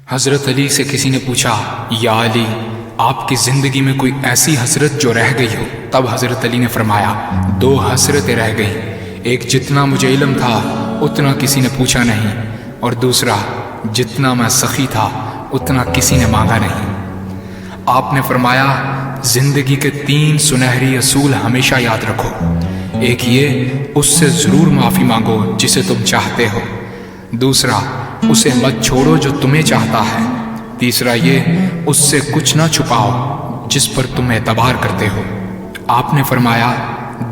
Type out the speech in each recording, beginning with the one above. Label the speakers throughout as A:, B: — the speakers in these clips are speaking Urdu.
A: حضرت علی سے کسی نے پوچھا، یا علی، آپ کی زندگی میں کوئی ایسی حسرت جو رہ گئی ہو؟ تب حضرت علی نے فرمایا، 2 حسرتیں رہ گئیں، ایک جتنا مجھے علم تھا اتنا کسی نے پوچھا نہیں، اور دوسرا جتنا میں سخی تھا اتنا کسی نے مانگا نہیں۔ آپ نے فرمایا، زندگی کے 3 سنہری اصول ہمیشہ یاد رکھو۔ ایک یہ، اس سے ضرور معافی مانگو جسے تم چاہتے ہو۔ دوسرا، اسے مت چھوڑو جو تمہیں چاہتا ہے۔ تیسرا یہ، اس سے کچھ نہ چھپاؤ جس پر تم اعتبار کرتے ہو۔ آپ نے فرمایا،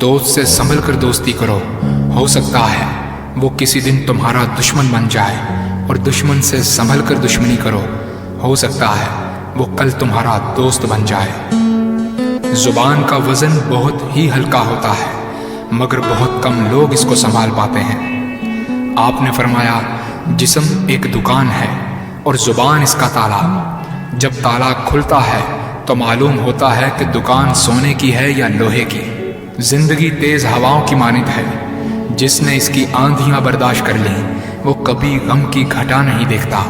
A: دوست سے سنبھل کر دوستی کرو، ہو سکتا ہے وہ کسی دن تمہارا دشمن بن جائے، اور دشمن سے سنبھل کر دشمنی کرو، ہو سکتا ہے وہ کل تمہارا دوست بن جائے۔ زبان کا وزن بہت ہی ہلکا ہوتا ہے، مگر بہت کم لوگ اس کو سنبھال پاتے ہیں۔ آپ نے فرمایا، جسم ایک دکان ہے اور زبان اس کا تالا۔ جب تالا کھلتا ہے تو معلوم ہوتا ہے کہ دکان سونے کی ہے یا لوہے کی۔ زندگی تیز ہواؤں کی مانند ہے، جس نے اس کی آندھیاں برداشت کر لیں وہ کبھی غم کی گھٹا نہیں دیکھتا،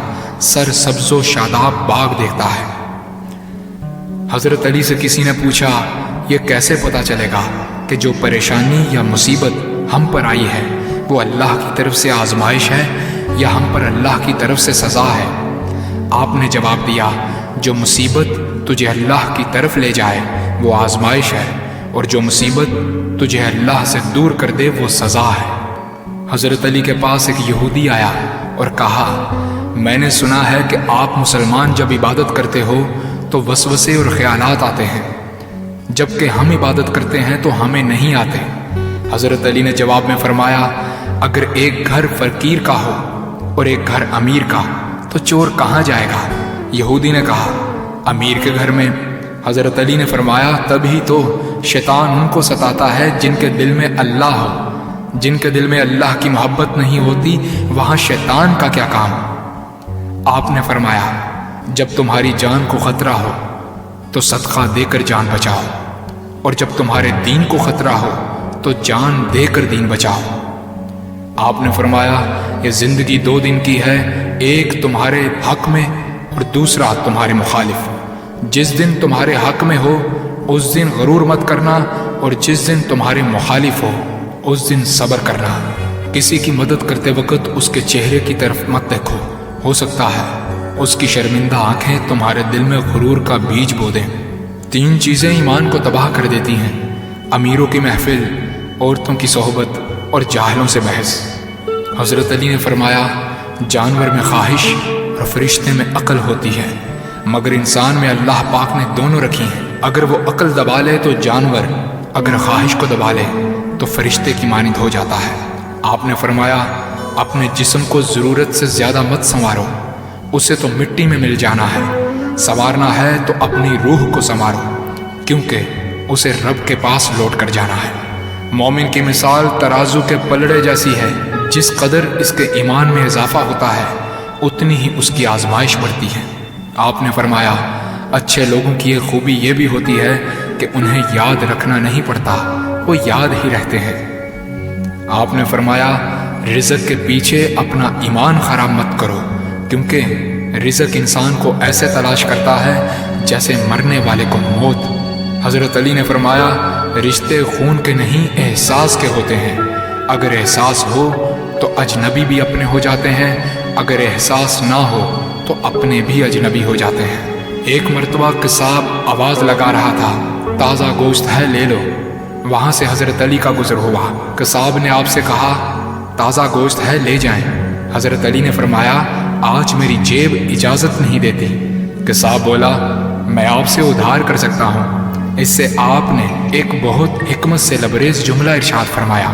A: سر سبز و شاداب باغ دیکھتا ہے۔ حضرت علی سے کسی نے پوچھا، یہ کیسے پتہ چلے گا کہ جو پریشانی یا مصیبت ہم پر آئی ہے وہ اللہ کی طرف سے آزمائش ہے یا ہم پر اللہ کی طرف سے سزا ہے؟ آپ نے جواب دیا، جو مصیبت تجھے اللہ کی طرف لے جائے وہ آزمائش ہے، اور جو مصیبت تجھے اللہ سے دور کر دے وہ سزا ہے۔ حضرت علی کے پاس ایک یہودی آیا اور کہا، میں نے سنا ہے کہ آپ مسلمان جب عبادت کرتے ہو تو وسوسے اور خیالات آتے ہیں، جبکہ ہم عبادت کرتے ہیں تو ہمیں نہیں آتے۔ حضرت علی نے جواب میں فرمایا، اگر ایک گھر فقیر کا ہو اور ایک گھر امیر کا تو چور کہاں جائے گا؟ یہودی نے کہا، امیر کے گھر میں۔ حضرت علی نے فرمایا، تبھی تو شیطان ان کو ستاتا ہے جن کے دل میں اللہ ہو۔ جن کے دل میں اللہ کی محبت نہیں ہوتی وہاں شیطان کا کیا کام؟ آپ نے فرمایا، جب تمہاری جان کو خطرہ ہو تو صدقہ دے کر جان بچاؤ، اور جب تمہارے دین کو خطرہ ہو تو جان دے کر دین بچاؤ۔ آپ نے فرمایا، یہ زندگی 2 دن کی ہے، ایک تمہارے حق میں اور دوسرا تمہارے مخالف۔ جس دن تمہارے حق میں ہو اس دن غرور مت کرنا، اور جس دن تمہارے مخالف ہو اس دن صبر کرنا۔ کسی کی مدد کرتے وقت اس کے چہرے کی طرف مت دیکھو، ہو سکتا ہے اس کی شرمندہ آنکھیں تمہارے دل میں غرور کا بیج بو دیں۔ 3 چیزیں ایمان کو تباہ کر دیتی ہیں، امیروں کی محفل، عورتوں کی صحبت اور جاہلوں سے بحث۔ حضرت علی نے فرمایا، جانور میں خواہش اور فرشتے میں عقل ہوتی ہے، مگر انسان میں اللہ پاک نے دونوں رکھی ہیں۔ اگر وہ عقل دبا لے تو جانور، اگر خواہش کو دبا لے تو فرشتے کی مانند ہو جاتا ہے۔ آپ نے فرمایا، اپنے جسم کو ضرورت سے زیادہ مت سنوارو، اسے تو مٹی میں مل جانا ہے۔ سنوارنا ہے تو اپنی روح کو سنوارو، کیونکہ اسے رب کے پاس لوٹ کر جانا ہے۔ مومن کی مثال ترازو کے پلڑے جیسی ہے، جس قدر اس کے ایمان میں اضافہ ہوتا ہے اتنی ہی اس کی آزمائش بڑھتی ہے۔ آپ نے فرمایا، اچھے لوگوں کی ایک خوبی یہ بھی ہوتی ہے کہ انہیں یاد رکھنا نہیں پڑتا، وہ یاد ہی رہتے ہیں۔ آپ نے فرمایا، رزق کے پیچھے اپنا ایمان خراب مت کرو، کیونکہ رزق انسان کو ایسے تلاش کرتا ہے جیسے مرنے والے کو موت۔ حضرت علی نے فرمایا، رشتے خون کے نہیں احساس کے ہوتے ہیں، اگر احساس ہو تو اجنبی بھی اپنے ہو جاتے ہیں، اگر احساس نہ ہو تو اپنے بھی اجنبی ہو جاتے ہیں۔ ایک مرتبہ قصاب آواز لگا رہا تھا، تازہ گوشت ہے لے لو۔ وہاں سے حضرت علی کا گزر ہوا، قصاب نے آپ سے کہا، تازہ گوشت ہے لے جائیں۔ حضرت علی نے فرمایا، آج میری جیب اجازت نہیں دیتی۔ قصاب بولا، میں آپ سے ادھار کر سکتا ہوں۔ اس سے آپ نے ایک بہت حکمت سے لبریز جملہ ارشاد فرمایا۔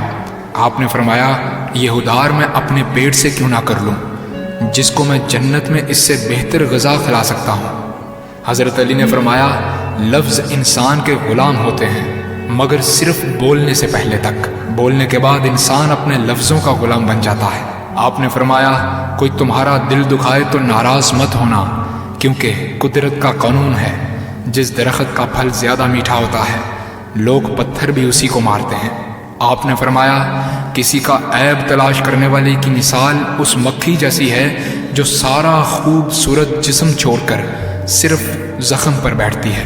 A: آپ نے فرمایا، یہ ادھار میں اپنے پیٹ سے کیوں نہ کر لوں، جس کو میں جنت میں اس سے بہتر غذا کھلا سکتا ہوں۔ حضرت علی نے فرمایا، لفظ انسان کے غلام ہوتے ہیں مگر صرف بولنے سے پہلے تک، بولنے کے بعد انسان اپنے لفظوں کا غلام بن جاتا ہے۔ آپ نے فرمایا، کوئی تمہارا دل دکھائے تو ناراض مت ہونا، کیونکہ قدرت کا قانون ہے، جس درخت کا پھل زیادہ میٹھا ہوتا ہے لوگ پتھر بھی اسی کو مارتے ہیں۔ آپ نے فرمایا، کسی کا عیب تلاش کرنے والے کی مثال اس مکھی جیسی ہے جو سارا خوبصورت جسم چھوڑ کر صرف زخم پر بیٹھتی ہے۔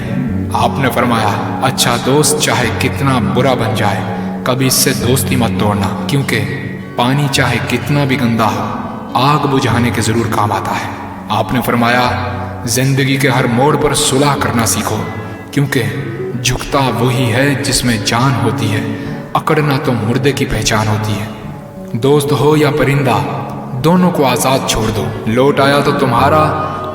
A: آپ نے فرمایا اچھا دوست چاہے کتنا برا بن جائے کبھی اس سے دوستی مت توڑنا، کیونکہ پانی چاہے کتنا بھی گندا ہو آگ بجھانے کے ضرور کام آتا ہے۔ آپ نے فرمایا زندگی کے ہر موڑ پر صلح کرنا سیکھو، کیونکہ جھکتا وہی ہے جس میں جان ہوتی ہے، اکڑنا تو مردے کی پہچان ہوتی ہے۔ دوست ہو یا پرندہ دونوں کو آزاد چھوڑ دو، لوٹ آیا تو تمہارا،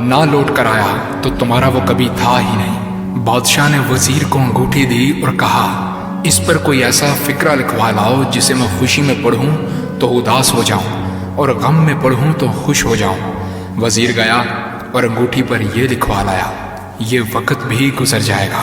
A: نہ لوٹ کر آیا تو تمہارا وہ کبھی تھا ہی نہیں۔ بادشاہ نے وزیر کو انگوٹھی دی اور کہا اس پر کوئی ایسا فقرہ لکھوا لاؤ جسے میں خوشی میں پڑھوں تو اداس ہو جاؤں اور غم میں پڑھوں تو خوش ہو جاؤں۔ وزیر گیا اور انگوٹھی پر یہ لکھوا لایا یہ وقت بھی گزر جائے گا۔